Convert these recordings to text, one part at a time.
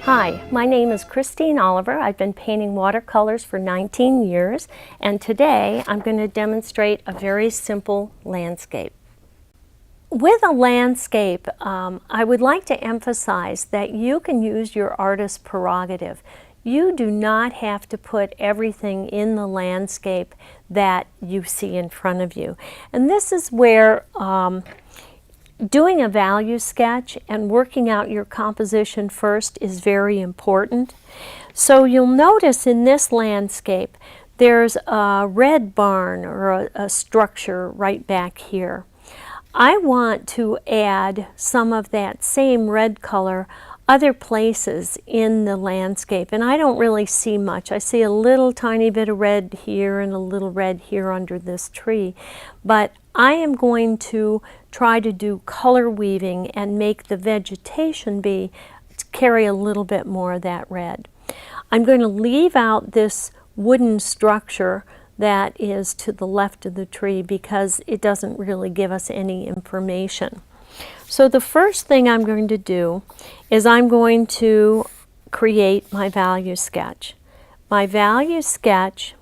Hi, my name is Christine Oliver. I've been painting watercolors for 19 years, and today I'm going to demonstrate a very simple landscape. With a landscape, I would like to emphasize that you can use your artist's prerogative. You do not have to put everything in the landscape that you see in front of you. And this is where doing a value sketch and working out your composition first is very important. So you'll notice in this landscape there's a red barn or a structure right back here. I want to add some of that same red color other places in the landscape, and I don't really see much. I see a little tiny bit of red here and a little red here under this tree, but I am going to try to do color weaving and make the vegetation carry a little bit more of that red. I'm going to leave out this wooden structure that is to the left of the tree because it doesn't really give us any information. So the first thing I'm going to do is I'm going to create my value sketch. My value sketch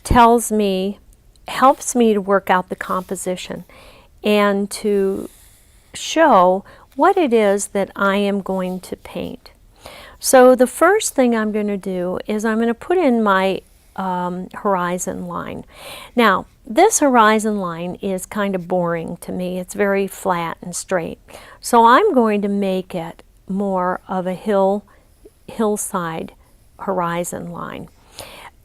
helps me to work out the composition and to show what it is that I am going to paint. So the first thing I'm going to do is I'm going to put in my horizon line. Now, this horizon line is kind of boring to me. It's very flat and straight. So I'm going to make it more of a hillside horizon line.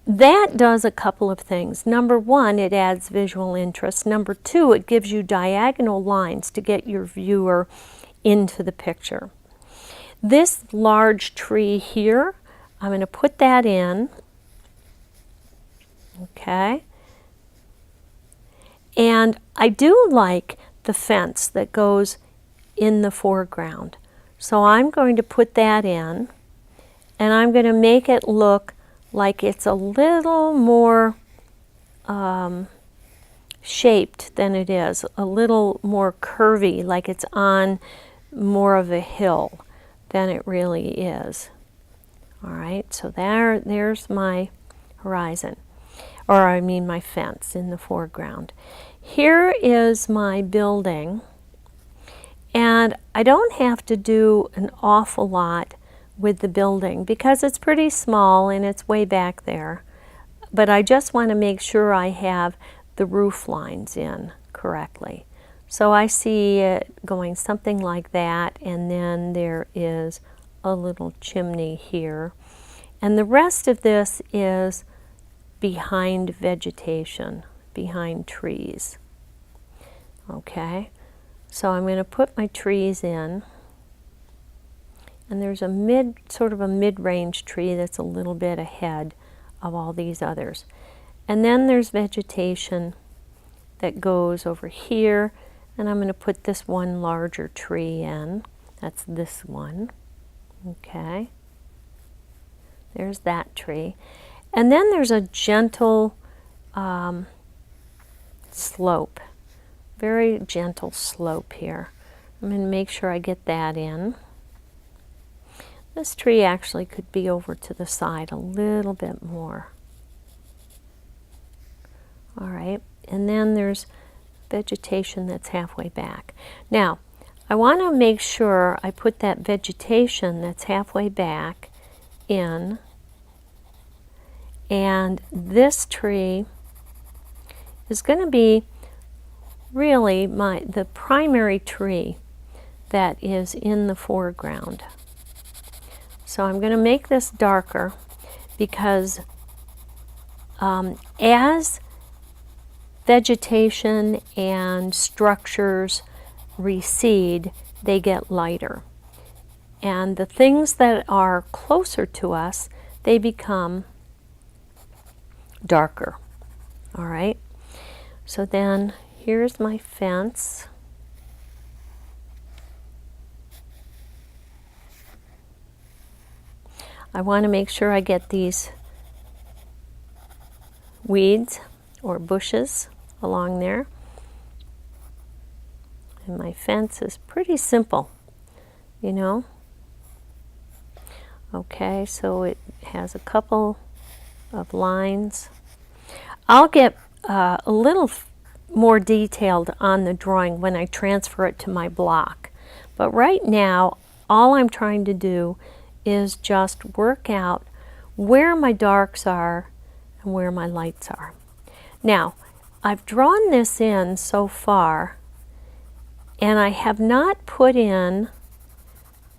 That does a couple of things. Number one, it adds visual interest. Number two, it gives you diagonal lines to get your viewer into the picture. This large tree here, I'm going to put that in. Okay. And I do like the fence that goes in the foreground. So I'm going to put that in, and I'm going to make it look like it's a little more shaped than it is, a little more curvy, like it's on more of a hill than it really is. All right, so there's my horizon, or I mean my fence in the foreground. Here is my building, and I don't have to do an awful lot with the building because it's pretty small and it's way back there. But I just want to make sure I have the roof lines in correctly. So I see it going something like that, and then there is a little chimney here. And the rest of this is behind vegetation, behind trees. Okay, so I'm going to put my trees in. And there's a sort of a mid-range tree that's a little bit ahead of all these others. And then there's vegetation that goes over here, and I'm going to put this one larger tree in. That's this one. Okay. There's that tree. And then there's a gentle slope, very gentle slope here. I'm going to make sure I get that in. This tree actually could be over to the side a little bit more. All right, and then there's vegetation that's halfway back. Now, I want to make sure I put that vegetation that's halfway back in, and this tree is going to be really the primary tree that is in the foreground. So I'm going to make this darker because as vegetation and structures recede, they get lighter. And the things that are closer to us, they become darker. All right? So then here's my fence. I want to make sure I get these weeds or bushes along there. And my fence is pretty simple, you know. Okay, so it has a couple of lines. I'll get a little more detailed on the drawing when I transfer it to my block. But right now, all I'm trying to do is just work out where my darks are and where my lights are. Now, I've drawn this in so far, and I have not put in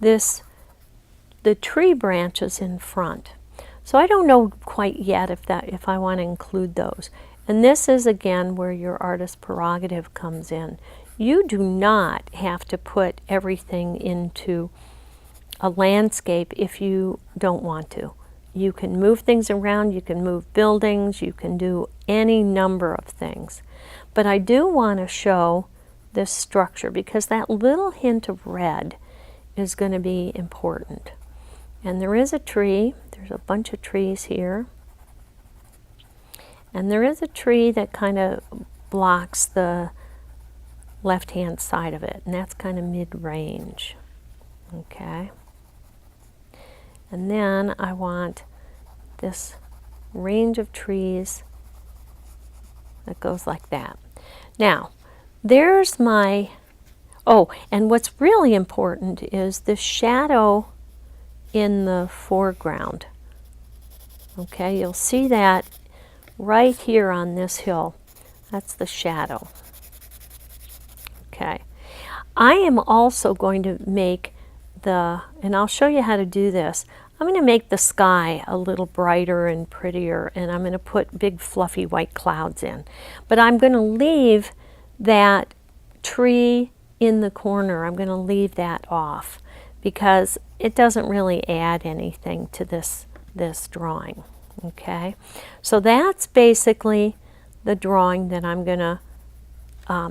the tree branches in front. So I don't know quite yet if I want to include those. And this is again where your artist prerogative comes in. You do not have to put everything into a landscape if you don't want to. You can move things around, you can move buildings, you can do any number of things. But I do want to show this structure because that little hint of red is going to be important. And there is a tree, there's a bunch of trees here. And there is a tree that kind of blocks the left-hand side of it, and that's kind of mid-range. Okay. And then I want this range of trees that goes like that. Now, there's my, oh, and what's really important is the shadow in the foreground. Okay, you'll see that right here on this hill. That's the shadow. Okay. I am also going to make and I'll show you how to do this. I'm going to make the sky a little brighter and prettier, and I'm going to put big fluffy white clouds in. But I'm going to leave that tree in the corner. I'm going to leave that off because it doesn't really add anything to this drawing. Okay, so that's basically the drawing that I'm going to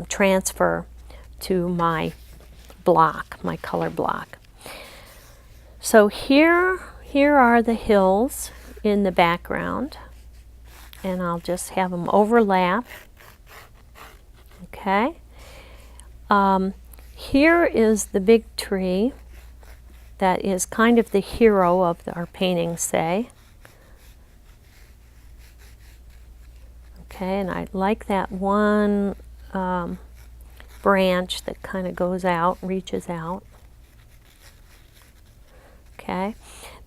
transfer to my block, my color block. So here are the hills in the background, and I'll just have them overlap. Okay. Here is the big tree that is kind of the hero of our painting, say. Okay, and I like that one branch that kind of goes out, reaches out. Okay,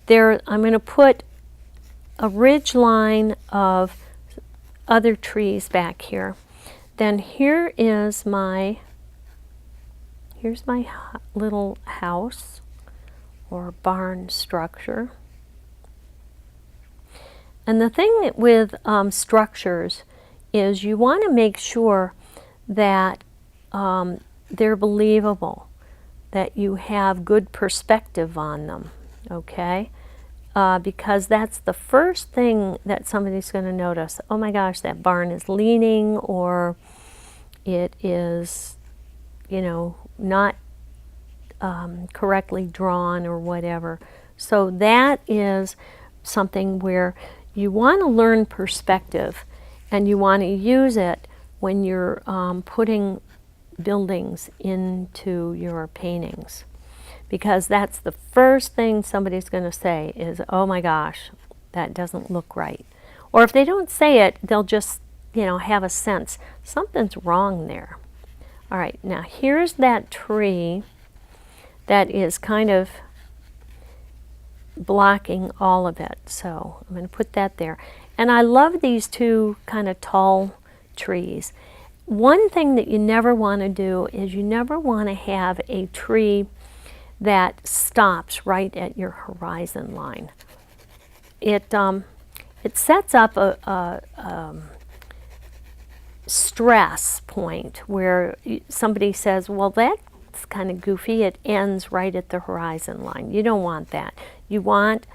there I'm going to put a ridge line of other trees back here. Then here's my little house or barn structure. And the thing with structures is you want to make sure that they're believable, that you have good perspective on them, okay? Because that's the first thing that somebody's going to notice. Oh my gosh, that barn is leaning, or it is, not correctly drawn or whatever. So that is something where you want to learn perspective, and you want to use it when you're putting buildings into your paintings, because that's the first thing somebody's going to say is, oh my gosh, that doesn't look right. Or if they don't say it, they'll just have a sense something's wrong there. All right, now here's that tree that is kind of blocking all of it, so I'm going to put that there. And I love these two kind of tall trees. One thing that you never want to do is you never want to have a tree that stops right at your horizon line. It sets up a stress point where somebody says, well, that's kind of goofy, it ends right at the horizon line. You don't want that. You want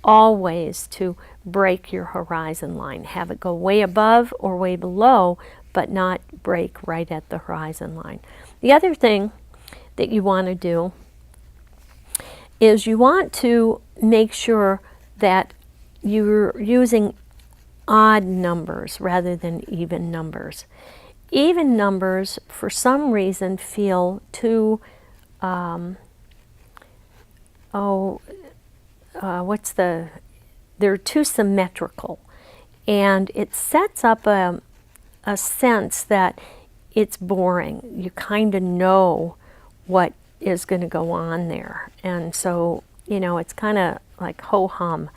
always to break your horizon line. Have it go way above or way below, but not break right at the horizon line. The other thing that you want to do is you want to make sure that you're using odd numbers rather than even numbers. Even numbers, for some reason, feel too they're too symmetrical, and it sets up a sense that it's boring. You kind of know what is going to go on there, and so, you know, it's kind of like ho-hum.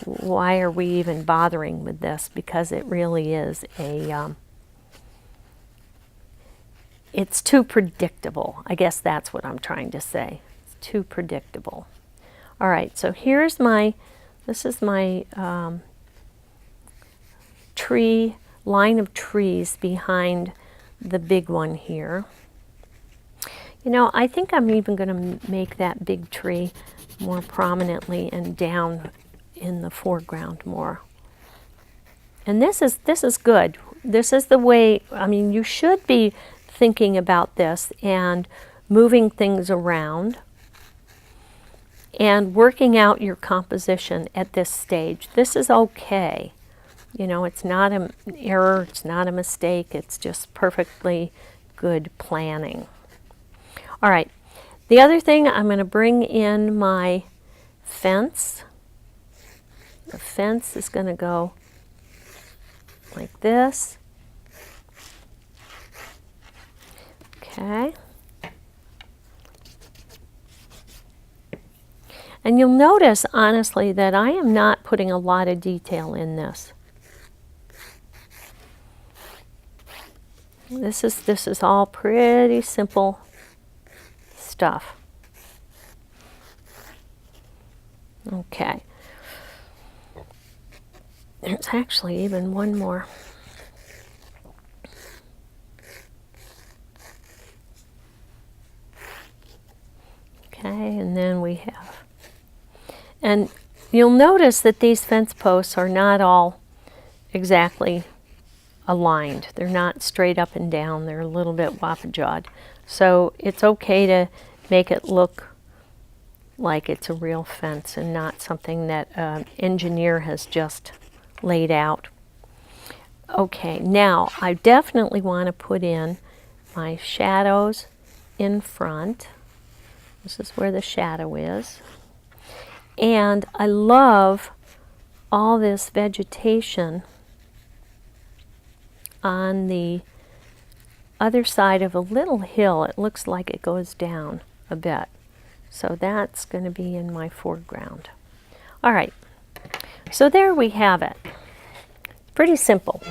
Why are we even bothering with this? Because it really is it's too predictable. I guess that's what I'm trying to say. It's too predictable. All right, so here's this is my line of trees behind the big one here. You know, I think I'm even going to make that big tree more prominently and down in the foreground more. And this is good. This is the way, I mean, you should be thinking about this and moving things around and working out your composition at this stage. This is okay. You know, it's not an error, it's not a mistake, it's just perfectly good planning. All right, the other thing, I'm going to bring in my fence. The fence is going to go like this. Okay. And you'll notice, honestly, that I am not putting a lot of detail in this. This is all pretty simple stuff. Okay. There's actually even one more. Okay, and then we have, and you'll notice that these fence posts are not all exactly aligned. They're not straight up and down. They're a little bit wapajawed. So it's okay to make it look like it's a real fence and not something that an engineer has just laid out. Okay, now I definitely want to put in my shadows in front. This is where the shadow is. And I love all this vegetation on the other side of a little hill. It looks like it goes down a bit. So that's going to be in my foreground. All right, so there we have it. Pretty simple.